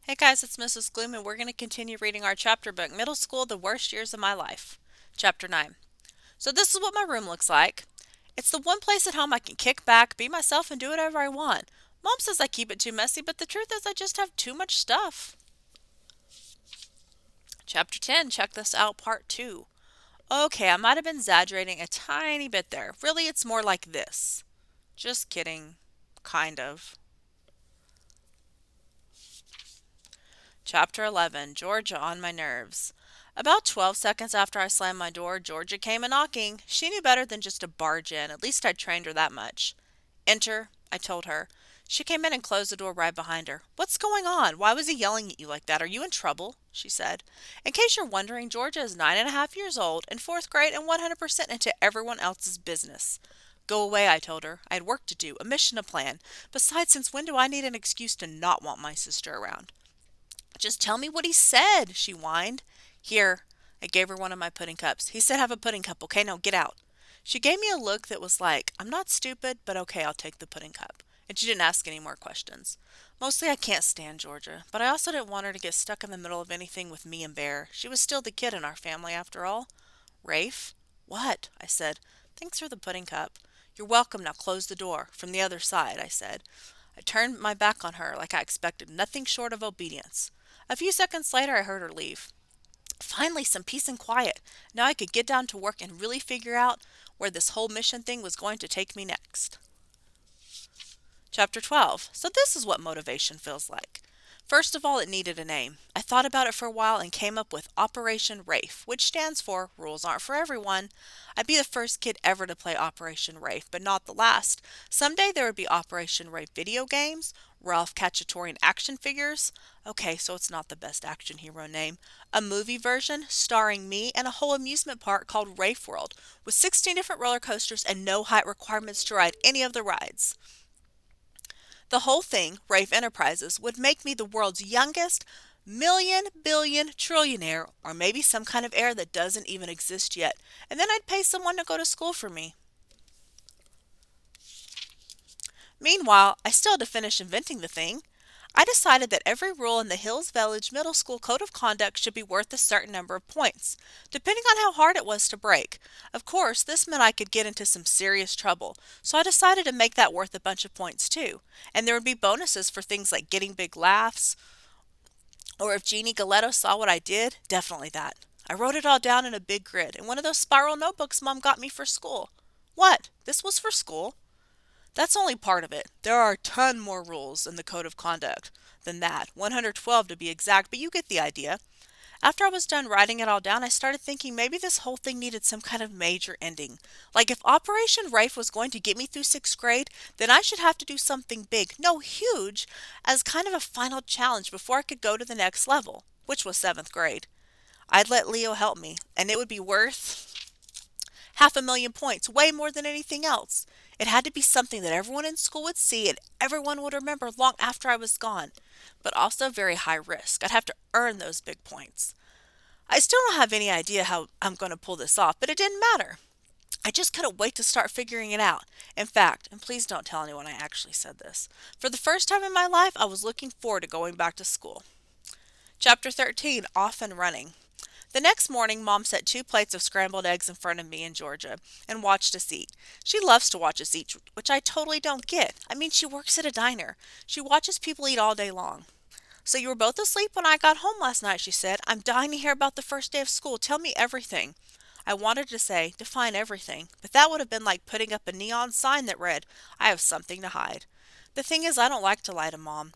Hey guys, it's Mrs. Gloom, and we're going to continue reading our chapter book, Middle School, The Worst Years of My Life. Chapter 9. So, this is what my room looks like. It's the one place at home I can kick back, be myself, and do whatever I want. Mom says I keep it too messy, but the truth is I just have too much stuff. Chapter 10. Check this out, Part 2. Okay, I might have been exaggerating a tiny bit there. Really, it's more like this. Just kidding. Kind of. Chapter 11. Georgia on my nerves. About 12 seconds after I slammed my door, Georgia came a knocking. She knew better than just to barge in. At least I'd trained her that much. Enter, I told her. She came in and closed the door right behind her. What's going on? Why was he yelling at you like that? Are you in trouble? She said. In case you're wondering, Georgia is 9.5 years old, in fourth grade, and 100% into everyone else's business. Go away, I told her. I had work to do, a mission to plan. Besides, since when do I need an excuse to not want my sister around? Just tell me what he said, she whined. Here, I gave her one of my pudding cups. He said have a pudding cup, okay? Now get out. She gave me a look that was like, I'm not stupid, but okay, I'll take the pudding cup. And she didn't ask any more questions. Mostly I can't stand Georgia, but I also didn't want her to get stuck in the middle of anything with me and Bear. She was still the kid in our family after all. Rafe? What? I said. Thanks for the pudding cup. You're welcome, now close the door. From the other side, I said. I turned my back on her like I expected nothing short of obedience. A few seconds later I heard her leave. Finally, some peace and quiet. Now I could get down to work and really figure out where this whole mission thing was going to take me next. Chapter 12. So this is what motivation feels like. First of all, it needed a name. I thought about it for a while and came up with Operation Rafe, which stands for Rules Aren't for Everyone. I'd be the first kid ever to play Operation Rafe, but not the last. Someday there would be Operation Rafe video games, Ralph Cacciatorian action figures. Okay, so it's not the best action hero name. A movie version starring me and a whole amusement park called Rafe World, with 16 different roller coasters and no height requirements to ride any of the rides. The whole thing, Rafe Enterprises, would make me the world's youngest million, billion, trillionaire, or maybe some kind of heir that doesn't even exist yet, and then I'd pay someone to go to school for me. Meanwhile, I still had to finish inventing the thing. I decided that every rule in the Hills Village Middle School Code of Conduct should be worth a certain number of points, depending on how hard it was to break. Of course, this meant I could get into some serious trouble, so I decided to make that worth a bunch of points too. And there would be bonuses for things like getting big laughs, or if Jeannie Galetto saw what I did, definitely that. I wrote it all down in a big grid in one of those spiral notebooks Mom got me for school. What? This was for school? That's only part of it. There are a ton more rules in the Code of Conduct than that, 112 to be exact, but you get the idea. After I was done writing it all down, I started thinking maybe this whole thing needed some kind of major ending. Like if Operation Rafe was going to get me through sixth grade, then I should have to do something big, no huge, as kind of a final challenge before I could go to the next level, which was seventh grade. I'd let Leo help me, and it would be worth 500,000 points, way more than anything else. It had to be something that everyone in school would see and everyone would remember long after I was gone, but also very high risk. I'd have to earn those big points. I still don't have any idea how I'm going to pull this off, but it didn't matter. I just couldn't wait to start figuring it out. In fact, and please don't tell anyone I actually said this, for the first time in my life, I was looking forward to going back to school. Chapter 13. Off and Running. The next morning, Mom set 2 plates of scrambled eggs in front of me and Georgia and watched us eat. She loves to watch us eat, which I totally don't get. I mean, she works at a diner. She watches people eat all day long. So you were both asleep when I got home last night, she said. I'm dying to hear about the first day of school. Tell me everything. I wanted to say, define everything, but that would have been like putting up a neon sign that read, I have something to hide. The thing is, I don't like to lie to Mom.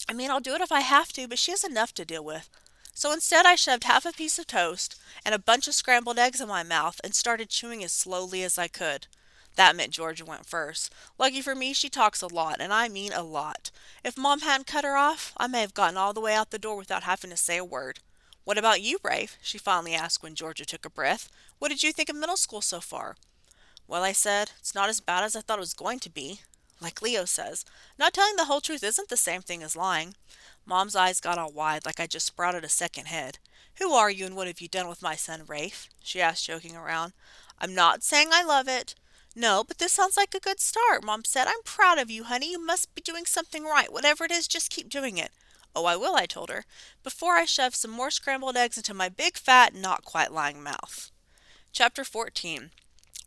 I mean, I'll do it if I have to, but she has enough to deal with. So instead, I shoved half a piece of toast and a bunch of scrambled eggs in my mouth and started chewing as slowly as I could. That meant Georgia went first. Lucky for me, she talks a lot, and I mean a lot. If Mom hadn't cut her off, I may have gotten all the way out the door without having to say a word. What about you, Rafe? She finally asked when Georgia took a breath. What did you think of middle school so far? Well, I said, it's not as bad as I thought it was going to be. Like Leo says, not telling the whole truth isn't the same thing as lying. Mom's eyes got all wide like I just sprouted a second head. Who are you and what have you done with my son, Rafe? She asked, joking around. I'm not saying I love it. No, but this sounds like a good start, Mom said. I'm proud of you, honey. You must be doing something right. Whatever it is, just keep doing it. Oh, I will, I told her, before I shove some more scrambled eggs into my big fat, not quite lying mouth. Chapter 14.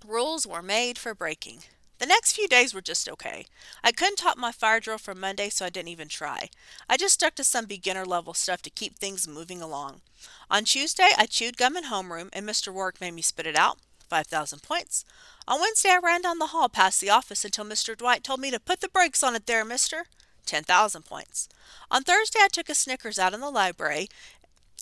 Rules were made for breaking. The next few days were just okay. I couldn't top my fire drill from Monday, so I didn't even try. I just stuck to some beginner level stuff to keep things moving along. On Tuesday, I chewed gum in homeroom, and Mr. Rourke made me spit it out. 5,000 points. On Wednesday, I ran down the hall past the office until Mr. Dwight told me to put the brakes on it there, mister. 10,000 points. On Thursday, I took a Snickers out in the library,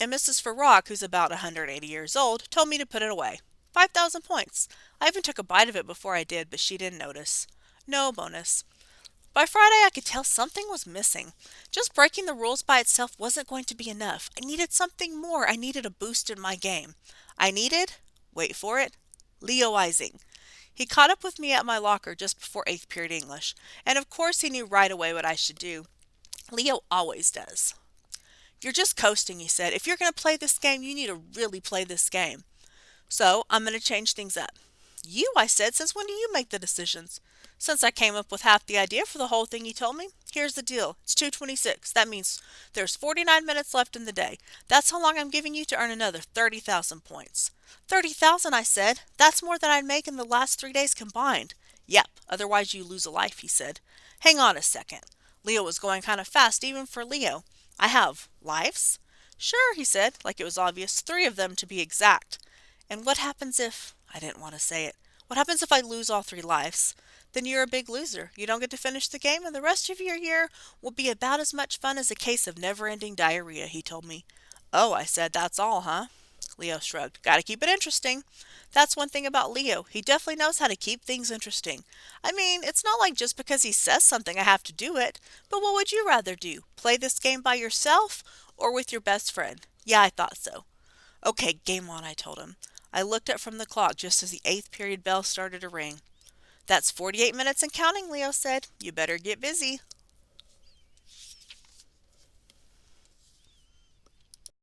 and Mrs. Farrock, who's about 180 years old, told me to put it away. 5,000 points. I even took a bite of it before I did, but she didn't notice. No bonus. By Friday, I could tell something was missing. Just breaking the rules by itself wasn't going to be enough. I needed something more. I needed a boost in my game. I needed, wait for it, Leoizing. He caught up with me at my locker just before 8th period English, and of course he knew right away what I should do. Leo always does. You're just coasting, he said. If you're going to play this game, you need to really play this game. So I'm going to change things up. You, I said, since when do you make the decisions? Since I came up with half the idea for the whole thing, he told me. Here's the deal. It's 2:26. That means there's 49 minutes left in the day. That's how long I'm giving you to earn another 30,000 points. 30,000, I said. That's more than I'd make in the last 3 days combined. Yep, otherwise you lose a life, he said. Hang on a second. Leo was going kind of fast, even for Leo. I have lives? Sure, he said, like it was obvious. 3 of them to be exact. And what happens if... I didn't want to say it. What happens if I lose all 3 lives? Then you're a big loser. You don't get to finish the game, and the rest of your year will be about as much fun as a case of never-ending diarrhea, he told me. Oh, I said, that's all, huh? Leo shrugged. Gotta keep it interesting. That's one thing about Leo. He definitely knows how to keep things interesting. I mean, it's not like just because he says something I have to do it. But what would you rather do? Play this game by yourself or with your best friend? Yeah, I thought so. Okay, game on, I told him. I looked up from the clock just as the 8th period bell started to ring. That's 48 minutes and counting, Leo said. You better get busy.